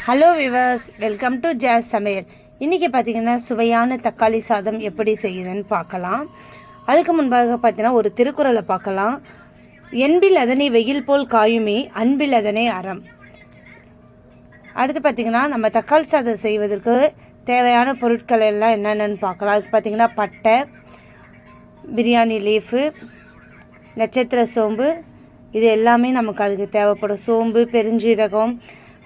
Hello viewers, welcome to ஜாஸ் சமையல். இன்றைக்கி பார்த்திங்கன்னா சுவையான தக்காளி சாதம் எப்படி செய்யுதுன்னு பார்க்கலாம். அதுக்கு முன்பாக பார்த்திங்கன்னா ஒரு திருக்குறளை பார்க்கலாம். என்பில் அதனை வெயில் போல் காயுமே, அன்பில் அதனை அறம். அடுத்து பார்த்திங்கன்னா நம்ம தக்காளி சாதம் செய்வதற்கு தேவையான பொருட்கள் எல்லாம் என்னென்னு பார்க்கலாம். அதுக்கு பார்த்திங்கன்னா பட்டை, பிரியாணி லீஃபு, நட்சத்திர சோம்பு, இது எல்லாமே நமக்கு அதுக்கு தேவைப்படும். சோம்பு, பெருஞ்சீரகம்,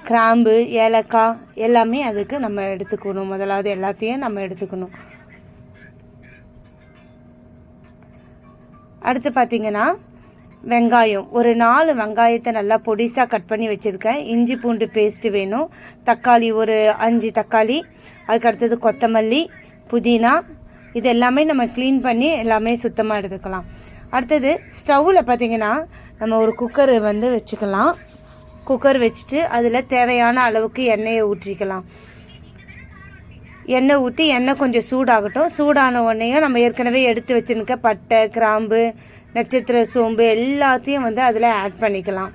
கிராம்பு, ஏலக்காய் எல்லாமே அதுக்கு நம்ம எடுத்துக்கணும். முதலாவது எல்லாத்தையும் நம்ம எடுத்துக்கணும். அடுத்து பார்த்திங்கன்னா வெங்காயம், ஒரு 4 வெங்காயத்தை நல்லா பொடிசாக கட் பண்ணி வச்சுருக்கேன். இஞ்சி பூண்டு பேஸ்ட்டு வேணும். தக்காளி ஒரு 5 தக்காளி. அதுக்கு அடுத்தது கொத்தமல்லி, புதினா, இது எல்லாமே நம்ம க்ளீன் பண்ணி எல்லாமே சுத்தமாக எடுத்துக்கலாம். அடுத்தது ஸ்டவ்வில் பார்த்திங்கன்னா நம்ம ஒரு குக்கர் வச்சுக்கலாம். குக்கர் வச்சுட்டு அதில் தேவையான அளவுக்கு எண்ணெயை ஊற்றிக்கலாம். எண்ணெய் ஊற்றி எண்ணெய் கொஞ்சம் சூடாகட்டும். சூடான உடனேயும் நம்ம ஏற்கனவே எடுத்து வச்சுருக்க பட்டை, கிராம்பு, நட்சத்திர சோம்பு எல்லாத்தையும் அதில் ஆட் பண்ணிக்கலாம்.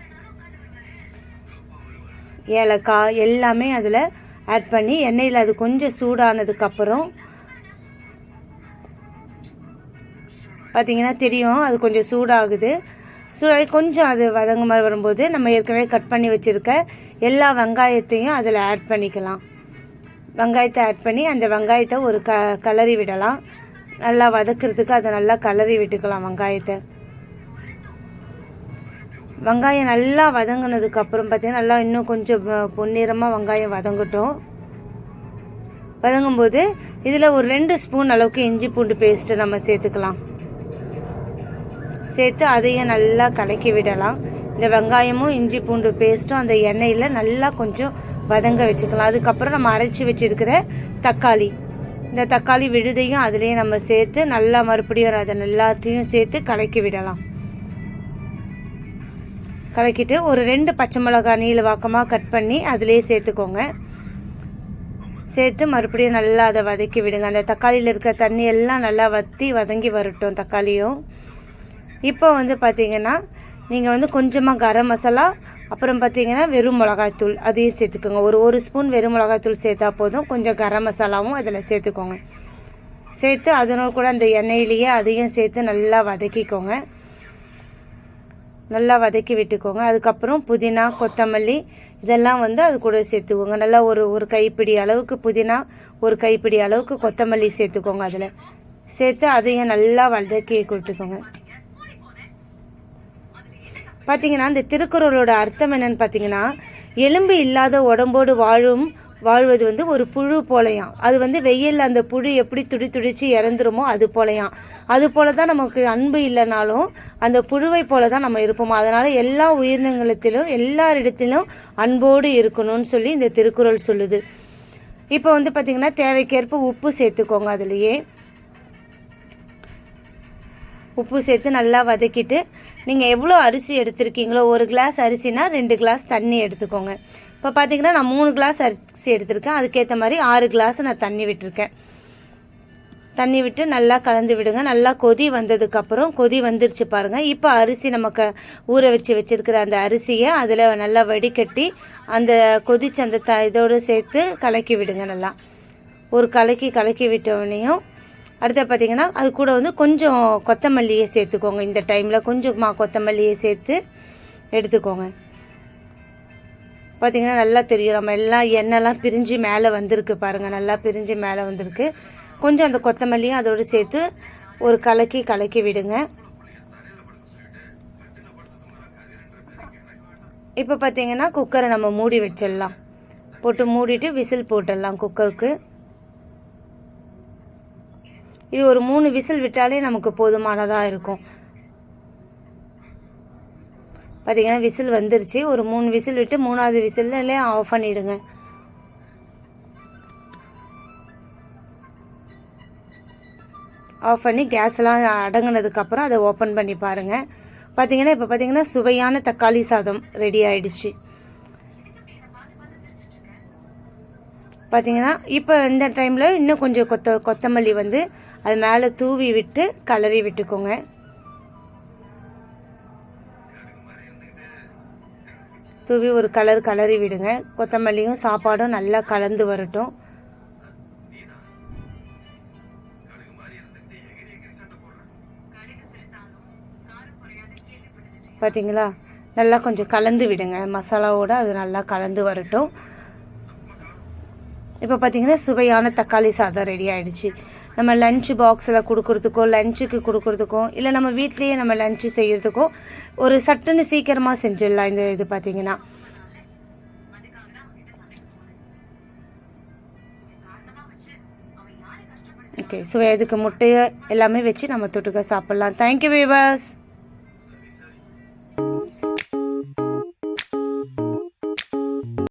ஏலக்காய் எல்லாமே அதில் ஆட் பண்ணி எண்ணெயில் அது கொஞ்சம் சூடானதுக்கப்புறம் பார்த்திங்கன்னா தெரியும், அது கொஞ்சம் சூடாகுது. கொஞ்சம் அது வதங்க மாதிரி வரும்போது நம்ம ஏற்கனவே கட் பண்ணி வச்சுருக்க எல்லா வெங்காயத்தையும் அதில் ஆட் பண்ணிக்கலாம். வெங்காயத்தை ஆட் பண்ணி அந்த வெங்காயத்தை ஒரு கலரி விடலாம். நல்லா வதக்கிறதுக்கு அதை நல்லா கலரி விட்டுக்கலாம். வெங்காயம் நல்லா வதங்கினதுக்கப்புறம் பார்த்திங்கன்னா நல்லா இன்னும் கொஞ்சம் பொன்னிறமாக வெங்காயம் வதங்கட்டும். வதங்கும்போது இதில் ஒரு 2 ஸ்பூன் அளவுக்கு இஞ்சி பூண்டு பேஸ்ட்டு நம்ம சேர்த்துக்கலாம். சேர்த்து அதையும் நல்லா கலக்கி விடலாம். இந்த வெங்காயமும் இஞ்சி பூண்டு பேஸ்ட்டும் அந்த எண்ணெயில் நல்லா கொஞ்சம் வதங்க வச்சுக்கலாம். அதுக்கப்புறம் நம்ம அரைச்சி வச்சுருக்கிற தக்காளி, இந்த தக்காளி விழுதையும் அதிலேயே நம்ம சேர்த்து நல்லா மறுபடியும் அதை எல்லாத்தையும் சேர்த்து கலக்கி விடலாம். கலக்கிட்டு ஒரு 2 பச்சை மிளகாய் நீல வாக்கமாக கட் பண்ணி அதிலே சேர்த்துக்கோங்க. சேர்த்து மறுபடியும் நல்லா அதை வதக்கி விடுங்க. அந்த தக்காளியில் இருக்கிற தண்ணி எல்லாம் நல்லா வதங்கி வரட்டும் தக்காளியும். இப்போ பார்த்திங்கன்னா நீங்கள் கொஞ்சமாக கரம் மசாலா, அப்புறம் பார்த்திங்கன்னா வெறும் மிளகாய்த்தூள் அதையும் சேர்த்துக்கோங்க. ஒரு ஸ்பூன் வெறும் மிளகாய்த்தூள் சேர்த்தா போதும். கொஞ்சம் கரம் மசாலாவும் அதில் சேர்த்துக்கோங்க. சேர்த்து அதனோடு கூட அந்த எண்ணெயிலேயே அதையும் சேர்த்து நல்லா வதக்கிக்கோங்க. நல்லா வதக்கி விட்டுக்கோங்க. அதுக்கப்புறம் புதினா, கொத்தமல்லி இதெல்லாம் அது கூட சேர்த்துக்கோங்க. நல்லா ஒரு கைப்பிடி அளவுக்கு புதினா, ஒரு கைப்பிடி அளவுக்கு கொத்தமல்லி சேர்த்துக்கோங்க. அதில் சேர்த்து அதையும் நல்லா வதக்கி கொடுத்துக்கோங்க. பார்த்திங்கன்னா இந்த திருக்குறளோட அர்த்தம் என்னன்னு பார்த்திங்கன்னா, எலும்பு இல்லாத உடம்போடு வாழ்வது ஒரு புழு போலையாம். அது வெயிலில் அந்த புழு எப்படி துடிச்சு இறந்துருமோ அது போலையாம். அது போல தான் நமக்கு அன்பு இல்லைனாலும் அந்த புழுவை போல தான் நம்ம இருப்போம். அதனால் எல்லா உயிரினங்களிலும் எல்லாரிடத்திலும் அன்போடு இருக்கணும்னு சொல்லி இந்த திருக்குறள் சொல்லுது. இப்போ பார்த்திங்கன்னா தேவைக்கேற்ப உப்பு சேர்த்துக்கோங்க. அதுலேயே உப்பு சேர்த்து நல்லா வதக்கிட்டு நீங்கள் எவ்வளோ அரிசி எடுத்துருக்கீங்களோ, 1 கிளாஸ் அரிசினா 2 கிளாஸ் தண்ணி எடுத்துக்கோங்க. இப்போ பார்த்திங்கன்னா நான் 3 கிளாஸ் அரிசி எடுத்திருக்கேன். அதுக்கேற்ற மாதிரி 6 கிளாஸ் நான் தண்ணி விட்டுருக்கேன். தண்ணி விட்டு நல்லா கலந்து விடுங்க. நல்லா கொதி வந்ததுக்கப்புறம் கொதி வந்துருச்சு பாருங்கள். இப்போ அரிசி நமக்கு ஊற வச்சுருக்கிற அந்த அரிசியை அதில் நல்லா வடிகட்டி அந்த கொதிச்சு அந்த இதோடு சேர்த்து கலக்கி விடுங்க. நல்லா ஒரு கலக்கி விட்டோடனையும் அடுத்து பார்த்திங்கன்னா அது கூட கொஞ்சம் கொத்தமல்லியை சேர்த்துக்கோங்க. இந்த டைமில் கொஞ்சமாக கொத்தமல்லியை சேர்த்து எடுத்துக்கோங்க. பார்த்திங்கன்னா நல்லா தெரியும், நம்ம எல்லாம் எண்ணெய்லாம் பிரிஞ்சு மேலே வந்திருக்கு பாருங்கள். நல்லா பிரிஞ்சு மேலே வந்திருக்கு. கொஞ்சம் அந்த கொத்தமல்லியும் அதோடு சேர்த்து ஒரு கலக்கி விடுங்க. இப்போ பார்த்திங்கன்னா குக்கரை நம்ம மூடி வச்சிடலாம். போட்டு மூடிட்டு விசில் போட்டுடலாம் குக்கருக்கு. இது ஒரு 3 விசில் விட்டாலே நமக்கு போதுமானதாக இருக்கும். பார்த்திங்கன்னா விசில் வந்துருச்சு. ஒரு 3 விசில் விட்டு 3ஆவது விசில்லே ஆஃப் பண்ணிவிடுங்க. ஆஃப் பண்ணி கேஸ்லாம் அடங்கினதுக்கப்புறம் அதை ஓப்பன் பண்ணி பாருங்கள். பார்த்திங்கன்னா இப்போ பார்த்திங்கன்னா சுவையான தக்காளி சாதம் ரெடி ஆகிடுச்சு. பார்த்திங்கன்னா இப்போ இந்த டைமில் இன்னும் கொஞ்சம் கொத்தமல்லி அது மேலே தூவி விட்டு கலரி விட்டுக்கோங்க. தூவி ஒரு கலரி விடுங்க. கொத்தமல்லியும் சாப்பாடும் நல்லா கலந்து வரட்டும். பார்த்தீங்களா, நல்லா கொஞ்சம் கலந்து விடுங்க. மசாலாவோடு அது நல்லா கலந்து வரட்டும். இப்போ பார்த்தீங்கன்னா சுவையான தக்காளி சாதம் ரெடி ஆகிடுச்சு. நம்ம லஞ்ச் பாக்ஸில் கொடுக்குறதுக்கோ, லஞ்சுக்கு கொடுக்குறதுக்கோ, இல்லை நம்ம வீட்லேயே நம்ம லஞ்சு செய்கிறதுக்கோ ஒரு சட்டுன்னு சீக்கிரமாக செஞ்சிடலாம். இந்த இது பார்த்தீங்கன்னா ஓகே. ஸோ இதுக்கு முட்டையை எல்லாமே வச்சு நம்ம தொட்டுக்க சாப்பிட்லாம். Thank you viewers.